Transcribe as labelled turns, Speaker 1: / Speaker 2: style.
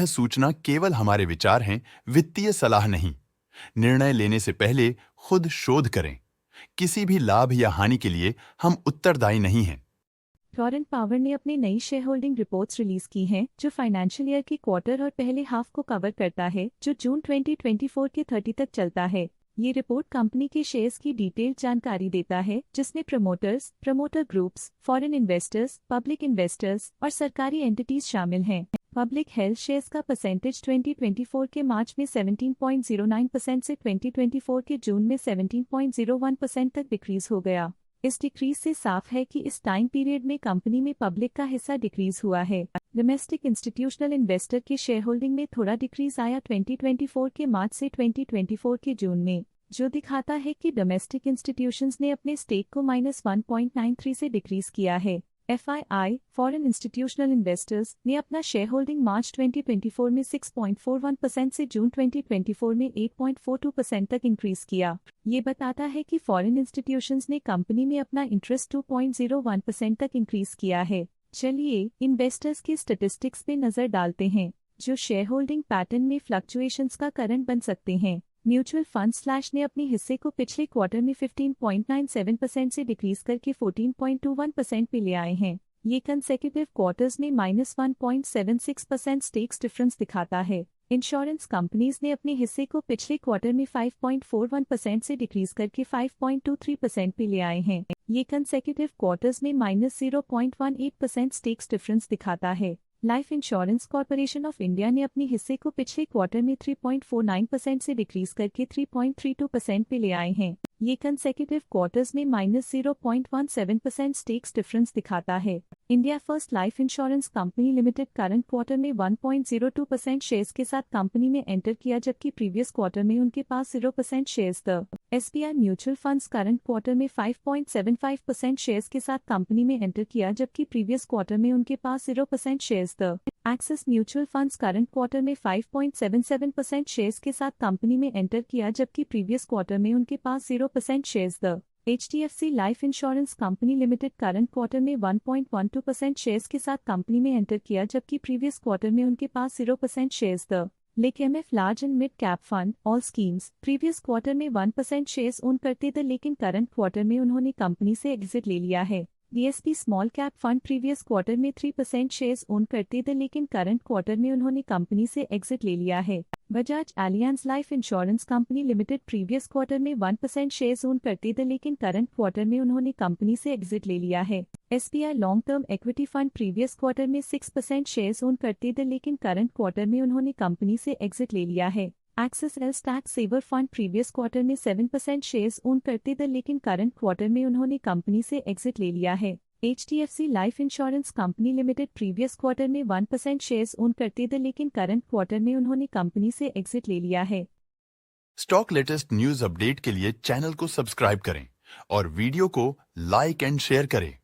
Speaker 1: सूचना केवल हमारे विचार हैं, वित्तीय सलाह नहीं। निर्णय लेने से पहले खुद शोध करें। किसी भी लाभ या हानि के लिए हम उत्तरदायी नहीं हैं।
Speaker 2: टोरेंट पावर ने अपनी नई शेयर होल्डिंग रिपोर्ट्स रिलीज की हैं, जो फाइनेंशियल ईयर के क्वार्टर और पहले हाफ को कवर करता है, जो जून 2024 के 30 तक चलता है। ये रिपोर्ट कंपनी के शेयर्स की डिटेल्ड जानकारी देता है, जिसमें promoters, promoter groups, foreign investors, public investors और सरकारी एंटिटीज शामिल हैं। पब्लिक हेल्थ शेयर्स का परसेंटेज 2024 के मार्च में 17.09% से 2024 के जून में 17.01% तक डिक्रीज हो गया। इस डिक्रीज से साफ है कि इस टाइम पीरियड में कंपनी में पब्लिक का हिस्सा डिक्रीज हुआ है। डोमेस्टिक इंस्टीट्यूशनल इन्वेस्टर के शेयर होल्डिंग में थोड़ा डिक्रीज आया 2024 के मार्च से 2024 के जून में, जो दिखाता है कि डोमेस्टिक इंस्टीट्यूशंस ने अपने स्टेक को -1.93 से डिक्रीज किया है। FII, फॉरेन इंस्टीट्यूशनल इन्वेस्टर्स, ने अपना शेयर होल्डिंग मार्च 2024 में 6.41% से जून 2024 में 8.42% तक इंक्रीज किया। ये बताता है कि फॉरेन इंस्टीट्यूशंस ने कंपनी में अपना इंटरेस्ट 2.01% तक इंक्रीज किया है। चलिए इन्वेस्टर्स के स्टैटिस्टिक्स पे नजर डालते हैं, जो शेयर होल्डिंग पैटर्न में फ्लक्चुएशंस का कारण बन सकते हैं। म्यूचुअल फंड स्लैश ने अपने हिस्से को पिछले क्वार्टर में 15.97% से डिक्रीज करके 14.21% पे ले आए हैं। ये कंसेक्यूटिव क्वार्टर्स में -1.76% स्टेक्स डिफरेंस दिखाता है। इंश्योरेंस कंपनीज ने अपने हिस्से को पिछले क्वार्टर में 5.41% से डिक्रीज करके 5.23% पे ले आए हैं। ये कंसेक्यूटिव क्वार्टर्स में -0.18% स्टेक्स डिफरेंस दिखाता है। Life insurance corporation of India ने अपने हिस्से को पिछले क्वार्टर में 3.49% से डिक्रीज करके 3.32% पे ले आए हैं। ये कंसेक्यूटिव क्वार्टर्स में -0.17% स्टेक्स डिफरेंस दिखाता है। India first life insurance company limited current quarter में 1.02% शेयर्स के साथ कंपनी में एंटर किया, जबकि प्रीवियस क्वार्टर में उनके पास 0% शेयर्स थे। SBI mutual funds current quarter में 5.75% शेयर्स के साथ कंपनी में एंटर किया, जबकि प्रीवियस क्वार्टर में उनके पास 0% शेयर्स थे। Axis mutual funds current quarter में 5.77% शेयर्स के साथ कंपनी में एंटर किया, जबकि प्रीवियस क्वार्टर में उनके पास 0% शेयर्स थे। HDFC life insurance company limited current quarter में 1.12% शेयर्स के साथ कंपनी में एंटर किया, जबकि प्रीवियस क्वार्टर में उनके पास 0% शेयर्स थे। LIC large and mid cap fund all schemes previous quarter में 1% शेयर्स ओन करते थे, लेकिन करंट क्वार्टर में उन्होंने कंपनी से एग्जिट ले लिया है। DSP small cap fund previous quarter में 3% शेयर्स ओन करते थे, लेकिन करंट क्वार्टर में उन्होंने कंपनी से एग्जिट ले लिया है। Bajaj Allianz life insurance company limited previous quarter में 1% शेयर्स ओन करते थे, लेकिन करंट क्वार्टर में उन्होंने कंपनी से एग्जिट ले लिया है। SBI long term equity fund previous quarter में 6% शेयर्स ओन करते थे, लेकिन करंट क्वार्टर में उन्होंने कंपनी से एग्जिट ले लिया है। Axis ELSS tax saver fund previous quarter में 7% शेयर्स ओन करते थे, लेकिन करंट क्वार्टर में उन्होंने कंपनी से एग्जिट ले लिया है। HDFC life insurance company limited previous quarter में 1% शेयर्स ओन करते थे, लेकिन करंट क्वार्टर में उन्होंने कंपनी से एग्जिट ले लिया है।
Speaker 1: स्टॉक लेटेस्ट न्यूज अपडेट के लिए चैनल को सब्सक्राइब करें और वीडियो को लाइक एंड शेयर करें।